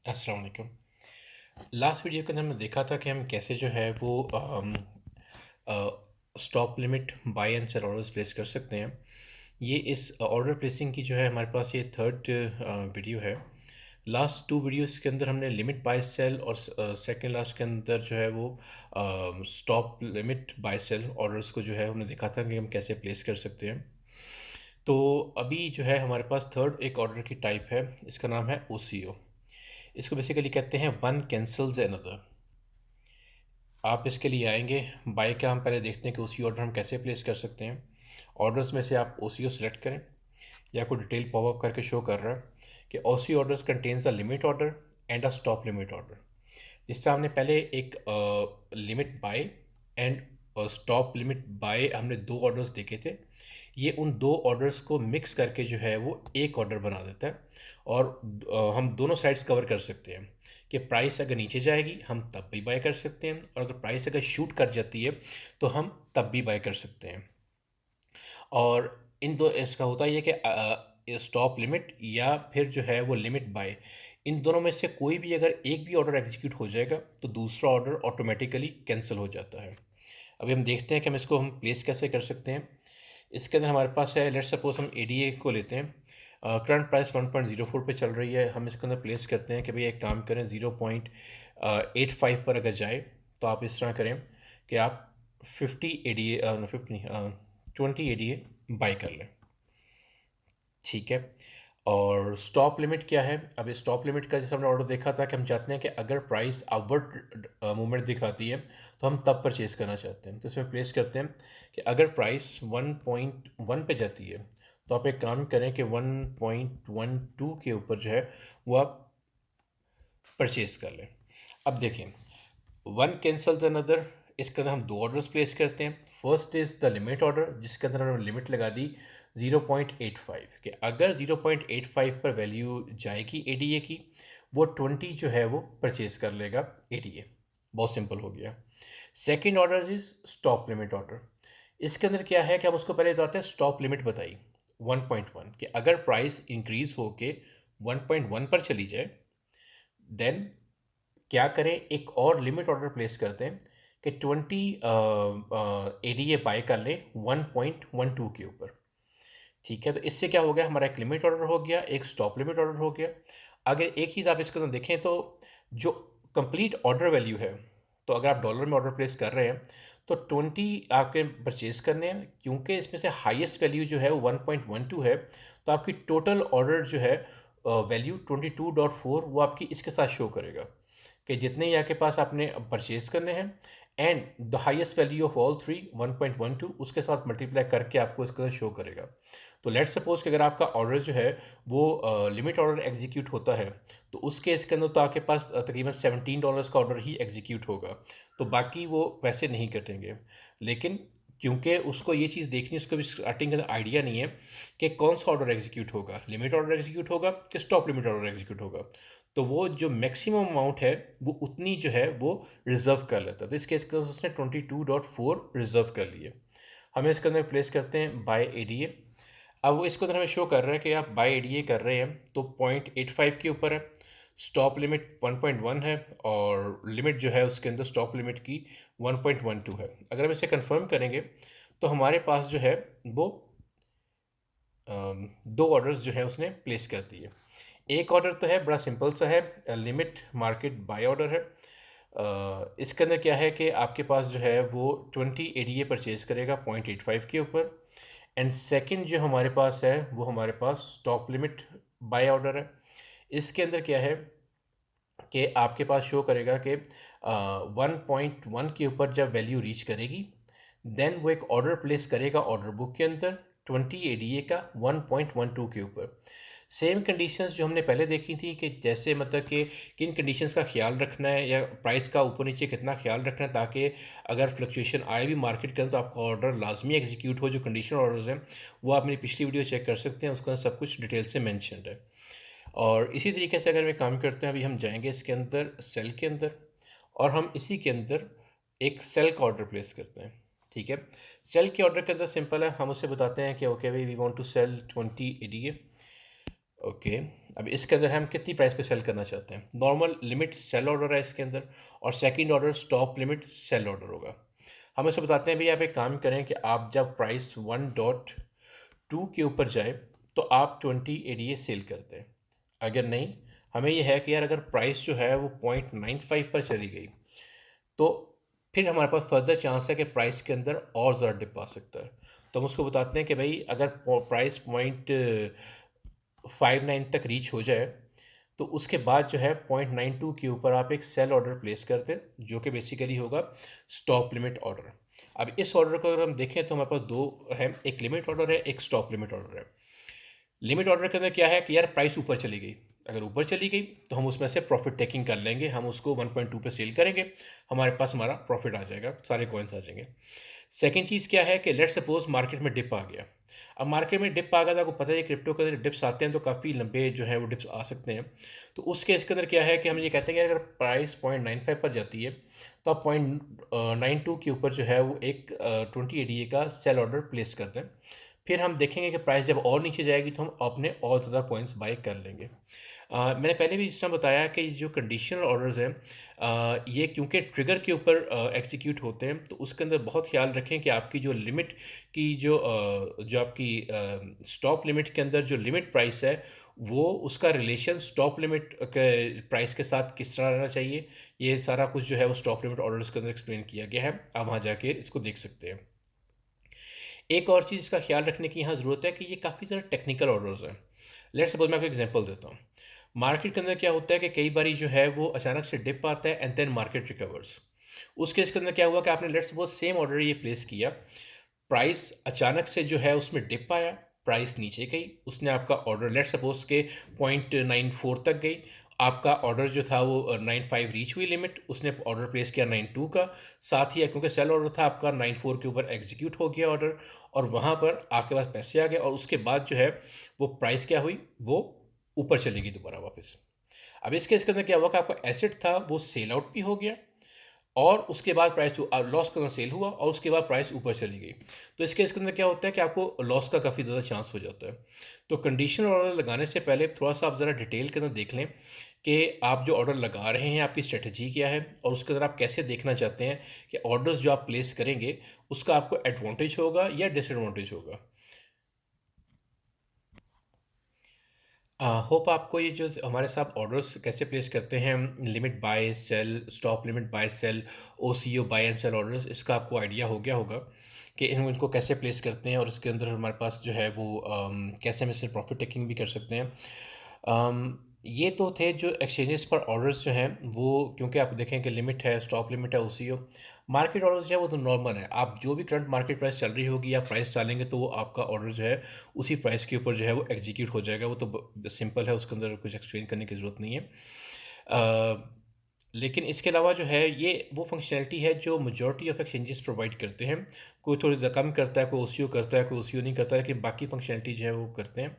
अस्सलाम वालेकुम। Last video के अंदर हमने देखा था कि हम कैसे जो है वो stop limit buy and sell orders place कर सकते हैं। ये इस ऑर्डर प्लेसिंग की जो है हमारे पास ये थर्ड वीडियो है। लास्ट टू वीडियोस के अंदर हमने लिमिट बाय सेल और सेकंड लास्ट के अंदर जो है वो stop limit buy sell orders को जो है हमने देखा था कि हम कैसे प्लेस कर सकते हैं। तो अभी जो है हमारे पास थर्ड एक ऑर्डर की टाइप है, इसका नाम है OCO। इसको बेसिकली कहते हैं वन कैंसल्स अनदर। आप इसके लिए आएंगे, बाय का हम पहले देखते हैं कि उसी ऑर्डर हम कैसे प्लेस कर सकते हैं। ऑर्डर्स में से आप OCO सेलेक्ट करें, या कोई डिटेल पॉपअप करके शो कर रहा है कि OCO orders contains a limit order and a stop limit order. जिस तरह हमने पहले एक limit buy and stop limit buy हमने दो ऑर्डर्स देखे थे, ये उन दो ऑर्डर्स को मिक्स करके जो है वो एक ऑर्डर बना देता है। और हम दोनों साइड्स कवर कर सकते हैं कि प्राइस अगर नीचे जाएगी हम तब भी बाय कर सकते हैं, और अगर प्राइस अगर शूट कर जाती है तो हम तब भी बाय कर सकते हैं। और इन दो इसका होता ही है कि स्टॉप लिमिट या फिर जो है वो लिमिट बाय, इन दोनों में से कोई भी अगर एक भी ऑर्डर एग्जीक्यूट हो जाएगा तो दूसरा ऑर्डर ऑटोमेटिकली कैंसिल हो जाता है। अभी हम देखते हैं कि हम इसको प्लेस कैसे कर सकते हैं। इसके अंदर हमारे पास है, लेट्स सपोज हम ADA को लेते हैं। करंट प्राइस 1.04 पे चल रही है। हम इसके अंदर प्लेस करते हैं कि भाई एक काम करें, 0.85 पर अगर जाए तो आप इस तरह करें कि आप 20 ADA बाई कर लें। ठीक है। और स्टॉप लिमिट क्या है? अब इस स्टॉप लिमिट का जैसे हमने ऑर्डर देखा था कि हम चाहते हैं कि अगर प्राइस अपवर्ड मूवमेंट दिखाती है तो हम तब परचेज करना चाहते हैं। तो इसमें प्लेस करते हैं कि अगर प्राइस 1.1 पे जाती है तो आप एक काम करें कि 1.12 के ऊपर जो है वो आप परचेज कर लें। अब देखें, वन कैंसल्स अनदर, इसके अंदर हम दो ऑर्डर्स प्लेस करते हैं। First is the limit order, जिसके अंदर हमने लिमिट लगा दी 0.85 कि अगर 0.85 पर वैल्यू जाएगी ADA की, वो 20 जो है वो परचेज कर लेगा ADA। बहुत सिंपल हो गया। Second order is stop limit order. इसके अंदर क्या है कि हम उसको पहले बताते हैं स्टॉप लिमिट बताई 1.1 कि अगर प्राइस इंक्रीज होके 1.1 पर चली जाए, देन क्या करें, एक और लिमिट ऑर्डर प्लेस करते हैं कि 20 ADA बाय कर ले 1.12 के ऊपर। ठीक है, तो इससे क्या हो गया, हमारा एक लिमिट ऑर्डर हो गया, एक स्टॉप लिमिट ऑर्डर हो गया। अगर एक चीज़ आप इसके अंदर देखें तो जो कंप्लीट ऑर्डर वैल्यू है, तो अगर आप डॉलर में ऑर्डर प्लेस कर रहे हैं तो 20 आपके परचेज करने हैं। क्योंकि इसमें से हाईएस्ट वैल्यू जो है वो 1.12 है, तो आपकी टोटल ऑर्डर जो है वैल्यू 22.4 वो आपकी इसके साथ शो करेगा कि जितने ही आपके पास आपने परचेज करने हैं, and the highest value of all three 1.12 उसके साथ मल्टीप्लाई करके आपको इसका शो करेगा। तो लेट्स सपोज कि अगर आपका ऑर्डर जो है वो लिमिट ऑर्डर एग्जीक्यूट होता है, तो उस केस के अंदर तो आपके पास तकरीबन $17 का ऑर्डर ही एग्जीक्यूट होगा, तो बाकी वो पैसे नहीं कटेंगे। लेकिन क्योंकि उसको ये चीज़ देखनी, उसको भी स्टार्टिंग का आइडिया नहीं है कि कौन सा ऑर्डर एग्जीक्यूट होगा, लिमिट ऑर्डर एग्जीक्यूट होगा कि स्टॉप लिमिट ऑर्डर एग्जीक्यूट होगा, तो वो जो मैक्सिमम अमाउंट है वो उतनी जो है वो रिजर्व कर लेता है। तो इस केस के अंदर उसने 22.4 रिजर्व कर लिए। हमें इसके अंदर प्लेस करते हैं बाय ADA। अब वो इसके अंदर हमें शो कर रहा है कि आप बाय ADA कर रहे हैं तो 0.85 के ऊपर है, स्टॉप लिमिट 1.1 है, और लिमिट जो है उसके अंदर स्टॉप लिमिट की 1.12 है। अगर हम इसे कंफर्म करेंगे तो हमारे पास जो है वो दो ऑर्डर्स जो है उसने प्लेस कर दिए। एक ऑर्डर तो है बड़ा सिंपल सा है, लिमिट मार्केट बाय ऑर्डर है। इसके अंदर क्या है कि आपके पास जो है वो 20 ADA परचेज करेगा 0.85 के ऊपर। एंड सेकंड जो हमारे पास है वो हमारे पास स्टॉप लिमिट बाय ऑर्डर है। इसके अंदर क्या है कि आपके पास शो करेगा कि 1.1 के ऊपर जब वैल्यू रीच करेगी, देन वो एक ऑर्डर प्लेस करेगा ऑर्डर बुक के अंदर 20 ADA का 1.12 के ऊपर। सेम कंडीशंस जो हमने पहले देखी थी कि जैसे मतलब कि किन कंडीशंस का ख्याल रखना है, या प्राइस का ऊपर नीचे कितना ख्याल रखना है, ताकि अगर फ्लक्चुएशन आए भी मार्केट के अंदर तो आपका ऑर्डर लाजमी एग्जीक्यूट हो। जो कंडीशन ऑर्डर्स हैं वो आप मेरी पिछली वीडियो चेक कर सकते हैं, उसके अंदर सब कुछ डिटेल से मैंशनड है। और इसी तरीके से अगर वे काम करते हैं, अभी हम जाएंगे इसके अंदर सेल के अंदर, और हम इसी के अंदर एक सेल का ऑर्डर प्लेस करते हैं। ठीक है, सेल के ऑर्डर के अंदर सिंपल है, हम उसे बताते हैं कि ओके भाई we want to sell 20 ADA। Okay, अब इसके अंदर हम कितनी प्राइस पे सेल करना चाहते हैं। नॉर्मल लिमिट सेल ऑर्डर है इसके अंदर, और second order stop limit sell order होगा। हम इसे बताते हैं, भैया आप एक काम करें कि आप जब प्राइस 1.2 के ऊपर जाए तो आप 20 एडीए सेल कर दें। अगर नहीं, हमें यह है कि यार अगर प्राइस जो है वो 0.95 पर चली गई तो फिर हमारे पास फर्दर चांस है कि प्राइस के अंदर और ज़्यादा डिप आ सकता है। तो हम उसको बताते हैं कि भाई अगर प्राइस 0.59 तक रीच हो जाए तो उसके बाद जो है 0.92 के ऊपर आप एक सेल ऑर्डर प्लेस कर दें, जो कि बेसिकली होगा स्टॉप लिमिट ऑर्डर। अब इस ऑर्डर को अगर हम देखें तो हमारे पास दो है, एक लिमिट ऑर्डर है, एक स्टॉप लिमिट ऑर्डर है। लिमिट ऑर्डर के अंदर क्या है कि यार प्राइस ऊपर चली गई, अगर ऊपर चली गई तो हम उसमें से प्रॉफिट टेकिंग कर लेंगे, हम उसको 1.2 पे सेल करेंगे, हमारे पास हमारा प्रॉफिट आ जाएगा, सारे कॉइन्स आ जाएंगे। सेकंड चीज़ क्या है कि लेट्स सपोज मार्केट में डिप आ गया। अब मार्केट में डिप आ गया तो आपको पता है क्रिप्टो के अंदर डिप्स आते हैं तो काफ़ी लंबे जो है वो डिप्स आ सकते हैं। तो उस केस के अंदर क्या है कि हम ये कहते हैं कि अगर प्राइस 0.95 पर जाती है तो आप 0.92 के ऊपर जो है वो एक 20 एडीए का सेल ऑर्डर प्लेस कर दें। फिर हम देखेंगे कि प्राइस जब और नीचे जाएगी तो हम अपने और ज़्यादा कॉइन्स बाय कर लेंगे। मैंने पहले भी इस तरह बताया कि जो कंडीशनल ऑर्डर्स हैं ये क्योंकि ट्रिगर के ऊपर एग्जीक्यूट होते हैं, तो उसके अंदर बहुत ख्याल रखें कि आपकी जो लिमिट की जो आपकी स्टॉप लिमिट के अंदर जो लिमिट प्राइस है वो उसका रिलेशन स्टॉप लिमिट के प्राइस के साथ किस तरह रहना चाहिए। ये सारा कुछ जो है वो स्टॉप लिमिट ऑर्डर्स के अंदर एक्सप्लेन किया गया है, आप वहाँ जाके इसको देख सकते हैं। एक और चीज़ का ख्याल रखने की यहाँ ज़रूरत है कि ये काफ़ी ज़्यादा टेक्निकल ऑर्डर्स हैं। लेट्स सपोज मैं आपको एग्जांपल देता हूँ। मार्केट के अंदर क्या होता है कि कई बारी जो है वो अचानक से डिप आता है एंड देन मार्केट रिकवर्स। उस केस के अंदर क्या हुआ कि आपने लेट्स सपोज सेम ऑर्डर ये प्लेस किया, प्राइस अचानक से जो है उसमें डिप आया, प्राइस नीचे गई, उसने आपका ऑर्डर लेट्स सपोज के 0.94 तक गई, आपका ऑर्डर जो था वो 95 रीच हुई लिमिट, उसने ऑर्डर प्लेस किया 92 का, साथ ही क्योंकि सेल ऑर्डर था आपका 94 के ऊपर एग्जीक्यूट हो गया ऑर्डर, और वहाँ पर आपके पास पैसे आ गए, और उसके बाद जो है वो प्राइस क्या हुई, वो ऊपर चलेगी दोबारा वापस। अब इसके इसके अंदर क्या हुआ कि आपका एसेट था वो सेल आउट भी हो गया, और उसके बाद प्राइस लॉस का सेल हुआ, और उसके बाद प्राइस ऊपर चली गई। तो इसके इसके अंदर क्या होता है कि आपको लॉस का काफ़ी ज़्यादा चांस हो जाता है। तो कंडीशनल ऑर्डर लगाने से पहले थोड़ा सा आप ज़रा डिटेल के अंदर देख लें कि आप जो ऑर्डर लगा रहे हैं आपकी स्ट्रेटजी क्या है, और उसके अंदर आप कैसे देखना चाहते हैं कि ऑर्डर्स जो आप प्लेस करेंगे उसका आपको एडवांटेज होगा या डिसएडवांटेज होगा। होप आपको ये जो हमारे साथ ऑर्डर्स कैसे प्लेस करते हैं, limit buy sell, stop limit buy sell, OCO buy and sell orders, इसका आपको आइडिया हो गया होगा कि इनको कैसे प्लेस करते हैं, और इसके अंदर हमारे पास जो है वो कैसे हम इससे प्रॉफिट टेकिंग भी कर सकते हैं। ये तो थे जो एक्सचेंजेस पर ऑर्डर्स जो हैं वो, क्योंकि आप देखें कि लिमिट है, स्टॉप लिमिट है, ओसीओ। मार्केट ऑर्डर्स जो है वो तो नॉर्मल है, आप जो भी करंट मार्केट प्राइस चल रही होगी या प्राइस डालेंगे तो वो आपका ऑर्डर जो है उसी प्राइस के ऊपर जो है वो एग्जीक्यूट हो जाएगा। वो तो सिंपल है, उसके अंदर कुछ एक्सप्लेन करने की ज़रूरत नहीं है। लेकिन इसके अलावा जो है ये वो फंक्शनैलिटी है जो मेजॉरिटी ऑफ एक्सचेंजेस प्रोवाइड करते हैं। कोई थोड़ी ज़्यादा कम करता है, कोई ओसीओ करता है, कोई ओसीओ नहीं करता, लेकिन बाकी फंक्शनैलिटी जो है वो करते हैं।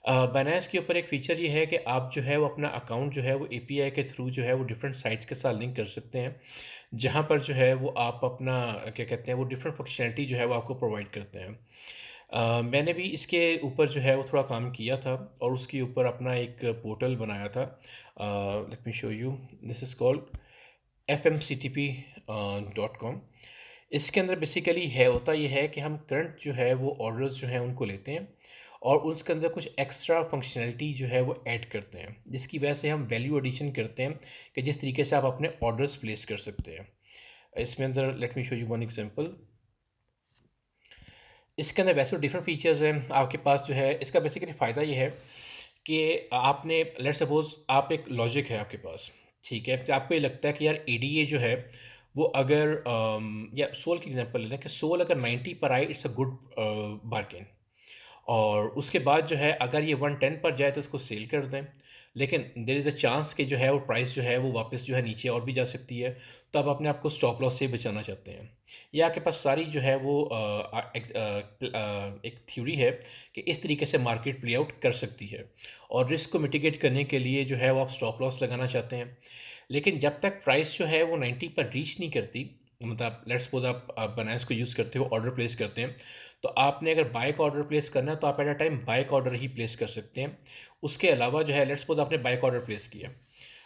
बाइनेंस के ऊपर एक फ़ीचर ये है कि आप जो है वो अपना अकाउंट जो है वो एपीआई के थ्रू जो है वो डिफरेंट साइट्स के साथ लिंक कर सकते हैं, जहाँ पर जो है वो आप अपना क्या कहते हैं वो डिफरेंट फंक्शनैलिटी जो है वो आपको प्रोवाइड करते हैं। मैंने भी इसके ऊपर जो है वो थोड़ा काम किया था, और उसके ऊपर अपना एक पोर्टल बनाया था। Let me show you, this is called fmctp.com। इसके अंदर बेसिकली है होता ये है कि हम करंट जो है वो ऑर्डर्स जो हैं उनको लेते हैं, और उसके अंदर कुछ एक्स्ट्रा फंक्शनैलिटी जो है वो ऐड करते हैं, जिसकी वजह से हम वैल्यू एडिशन करते हैं कि जिस तरीके से आप अपने ऑर्डर्स प्लेस कर सकते हैं। इसमें अंदर let me show you one example. इसके अंदर वैसे तो डिफरेंट फीचर्स हैं आपके पास जो है। इसका बेसिकली फ़ायदा ये है कि आपने लेट सपोज आप एक लॉजिक है आपके पास, ठीक है, तो आपको ये लगता है कि यार एडीए जो है वो अगर या सोल की एग्जांपल ले लें कि सोल अगर 90 पर आए इट्स अ गुड बार्गेन, और उसके बाद जो है अगर ये 110 पर जाए तो इसको सेल कर दें, लेकिन देयर इज़ अ चांस कि जो है वो प्राइस जो है वो वापस जो है नीचे और भी जा सकती है, तो आप अपने आप को स्टॉप लॉस से बचाना चाहते हैं। या आपके पास सारी जो है वो एक थ्योरी है कि इस तरीके से मार्केट प्ले आउट कर सकती है, और रिस्क को मिटिगेट करने के लिए जो है वो आप स्टॉप लॉस लगाना चाहते हैं। लेकिन जब तक प्राइस जो है वो 90 पर रीच नहीं करती मतलब लेट्स सपोज आप बनास को यूज़ करते हो, ऑर्डर प्लेस करते हैं, तो आपने अगर बाय का ऑर्डर प्लेस करना है तो आप एट अ टाइम बाय का ऑर्डर ही प्लेस कर सकते हैं। उसके अलावा जो है लेट्स सपोज आपने बाय का ऑर्डर प्लेस किया,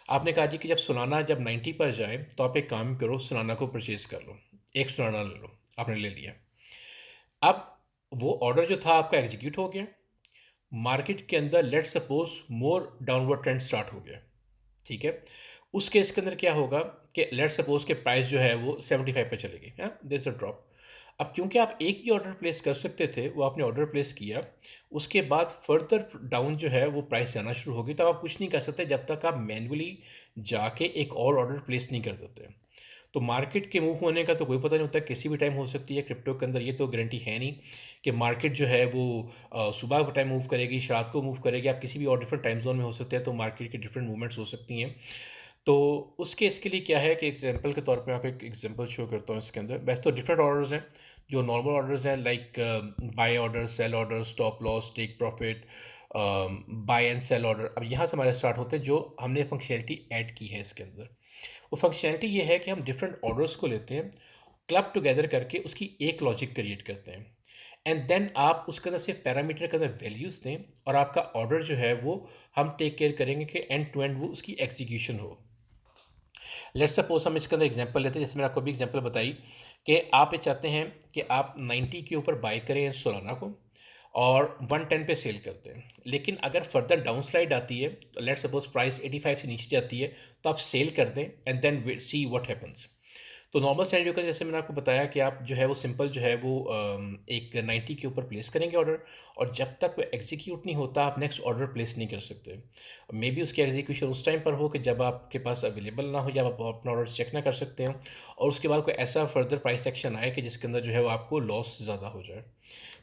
आपने कहा जी कि जब सोलाना जब 90 पर जाए तो आप एक काम करो, सोलाना को परचेज कर लो, एक सोलाना ले लो, आपने ले लिया। अब वो ऑर्डर जो था आपका एग्जीक्यूट हो गया, मार्केट के अंदर let's suppose more downward trend start हो गया, ठीक है। उस केस के अंदर क्या होगा कि लेट्स सपोज के प्राइस जो है वो 75 पे चलेगी, हाँ, देयर इज अ ड्रॉप। अब क्योंकि आप एक ही ऑर्डर प्लेस कर सकते थे, वो आपने ऑर्डर प्लेस किया, उसके बाद फर्दर डाउन जो है वो प्राइस जाना शुरू होगी, तब आप कुछ नहीं कर सकते जब तक आप मैन्युअली जाके एक और ऑर्डर प्लेस नहीं कर देते। तो मार्केट के मूव होने का तो कोई पता नहीं होता, किसी भी टाइम हो सकती है क्रिप्टो के अंदर, ये तो गारंटी है नहीं कि मार्केट जो है वो सुबह के टाइम मूव करेगी, रात को मूव करेगी, आप किसी भी और डिफरेंट टाइम जोन में हो सकते हैं, तो मार्केट की डिफरेंट मूवमेंट्स हो सकती हैं। तो उसके इसके लिए क्या है कि एग्जांपल के तौर पे आपको एक एग्जांपल शो करता हूँ। इसके अंदर वैसे तो डिफरेंट ऑर्डर्स हैं, जो नॉर्मल ऑर्डर्स हैं like buy order, sell order, stop loss, take profit, buy and sell order. अब यहाँ से हमारे स्टार्ट होते हैं जो हमने फंक्शनैलिटी ऐड की है इसके अंदर। वो फंक्शनैलिटी ये है कि हम डिफरेंट ऑर्डर्स को लेते हैं, क्लब टुगेदर करके उसकी एक लॉजिक क्रिएट करते हैं, एंड देन आप उसके अंदर से पैरामीटर के अंदर वैल्यूज़ दें, और आपका ऑर्डर जो है वो हम टेक केयर करेंगे कि एंड टू एंड वो उसकी एग्जीक्यूशन हो। लेट्स सपोज हम इसके अंदर एग्जांपल लेते हैं, जैसे मैंने आपको भी एग्जांपल बताई कि आप ये चाहते हैं कि आप 90 के ऊपर बाय करें सोलाना को और 110 पे सेल करते हैं, लेकिन अगर फर्दर डाउन स्लाइड आती है, तो लेट्स सपोज प्राइस 85 से नीचे जाती है, तो आप सेल कर दें and then see what happens. तो नॉर्मल सिनेरियो का जैसे मैंने आपको बताया कि आप जो है वो सिंपल जो है वो एक 90 के ऊपर प्लेस करेंगे ऑर्डर, और जब तक वो एग्जीक्यूट नहीं होता आप नेक्स्ट ऑर्डर प्लेस नहीं कर सकते। मे बी उसकी एग्जीक्यूशन उस टाइम पर हो कि जब आपके पास अवेलेबल ना हो, जब आप अपना ऑर्डर चेक ना कर सकते हो, और उसके बाद कोई ऐसा फर्दर प्राइस एक्शन आए कि जिसके अंदर जो है वो आपको लॉस ज़्यादा हो जाए।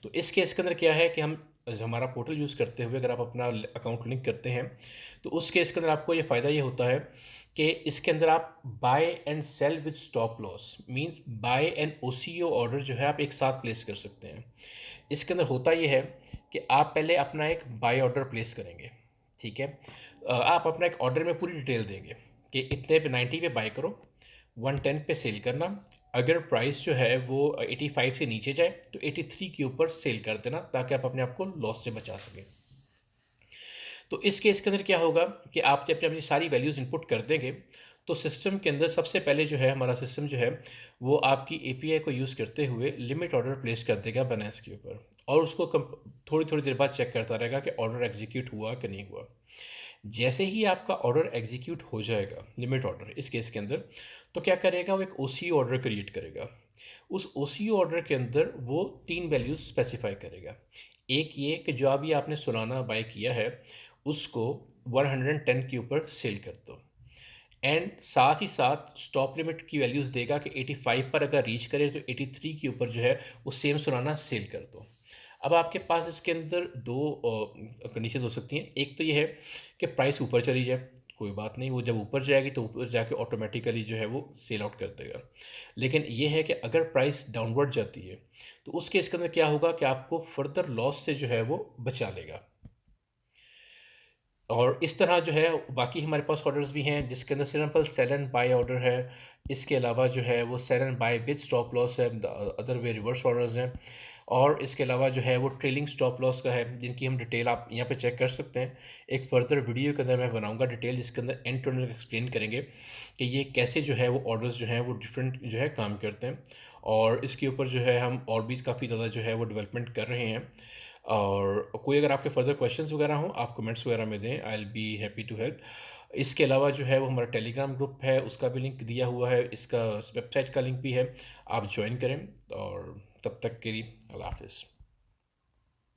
तो इस केस के अंदर क्या है कि हम हमारा पोर्टल यूज़ करते हुए अगर आप अपना अकाउंट लिंक करते हैं, तो उस केस के अंदर आपको ये फ़ायदा ये होता है कि इसके अंदर आप buy and sell with stop loss means buy and OCO order जो है आप एक साथ प्लेस कर सकते हैं। इसके अंदर होता ये है कि आप पहले अपना एक बाय ऑर्डर प्लेस करेंगे, ठीक है। आप अपना एक ऑर्डर में पूरी डिटेल देंगे कि इतने पे 90 पे बाय करो, 110 पे सेल करना, अगर प्राइस जो है वो 85 से नीचे जाए तो 83 के ऊपर सेल कर देना, ताकि आप अपने आप को लॉस से बचा सकें। तो इस केस के अंदर क्या होगा कि आप जब अपनी सारी वैल्यूज़ इनपुट कर देंगे, तो सिस्टम के अंदर सबसे पहले जो है हमारा सिस्टम जो है वो आपकी एपीआई को यूज़ करते हुए लिमिट ऑर्डर प्लेस कर देगा बनास के ऊपर, और उसको थोड़ी थोड़ी देर बाद चेक करता रहेगा कि ऑर्डर एग्जीक्यूट हुआ कि नहीं हुआ। जैसे ही आपका ऑर्डर एग्जीक्यूट हो जाएगा, लिमिट ऑर्डर इस केस के अंदर, तो क्या करेगा, वो एक ओसी ऑर्डर क्रिएट करेगा। उस ओसी ऑर्डर के अंदर वो 3 वैल्यूज स्पेसिफाई करेगा। एक ये कि जो अभी आपने सोलाना बाय किया है उसको 110 के ऊपर सेल कर दो, एंड साथ ही साथ स्टॉप लिमिट की वैल्यूज़ देगा कि 85 पर अगर रीच करे तो 83 के ऊपर जो है वो सेम सोलाना सेल कर दो। अब आपके पास इसके अंदर दो कंडीशन हो सकती हैं। एक तो ये है कि प्राइस ऊपर चली जाए, कोई बात नहीं, वो जब ऊपर जाएगी तो ऊपर जाके ऑटोमेटिकली जो है वो सेल आउट कर देगा। लेकिन ये है कि अगर प्राइस डाउनवर्ड जाती है तो उस केस के अंदर क्या होगा कि आपको फर्दर लॉस से जो है वो बचा लेगा। और इस तरह जो है बाकी हमारे पास ऑर्डर्स भी हैं जिसके अंदर simple sell and buy order है। इसके अलावा जो है वो sell and buy with stop loss है, अदर वे रिवर्स ऑर्डर्स हैं। और इसके अलावा जो है वो ट्रेलिंग स्टॉप लॉस का है, जिनकी हम डिटेल आप यहाँ पे चेक कर सकते हैं। एक फर्दर वीडियो के अंदर मैं बनाऊंगा डिटेल, जिसके अंदर एंड टू एंड एक्सप्लेन करेंगे कि ये कैसे जो है वो ऑर्डर्स जो हैं वो डिफरेंट जो है काम करते हैं। और इसके ऊपर जो है हम और भी काफ़ी ज़्यादा जो है वो डेवलपमेंट कर रहे हैं। और कोई अगर आपके फर्दर क्वेश्चंस वगैरह हों आप कमेंट्स वगैरह में दें, I will be happy to help. इसके अलावा जो है वो हमारा टेलीग्राम ग्रुप है, उसका भी लिंक दिया हुआ है, इसका वेबसाइट का लिंक भी है, आप ज्वाइन करें। और तब तक के लिए अल्लाह हाफिज़।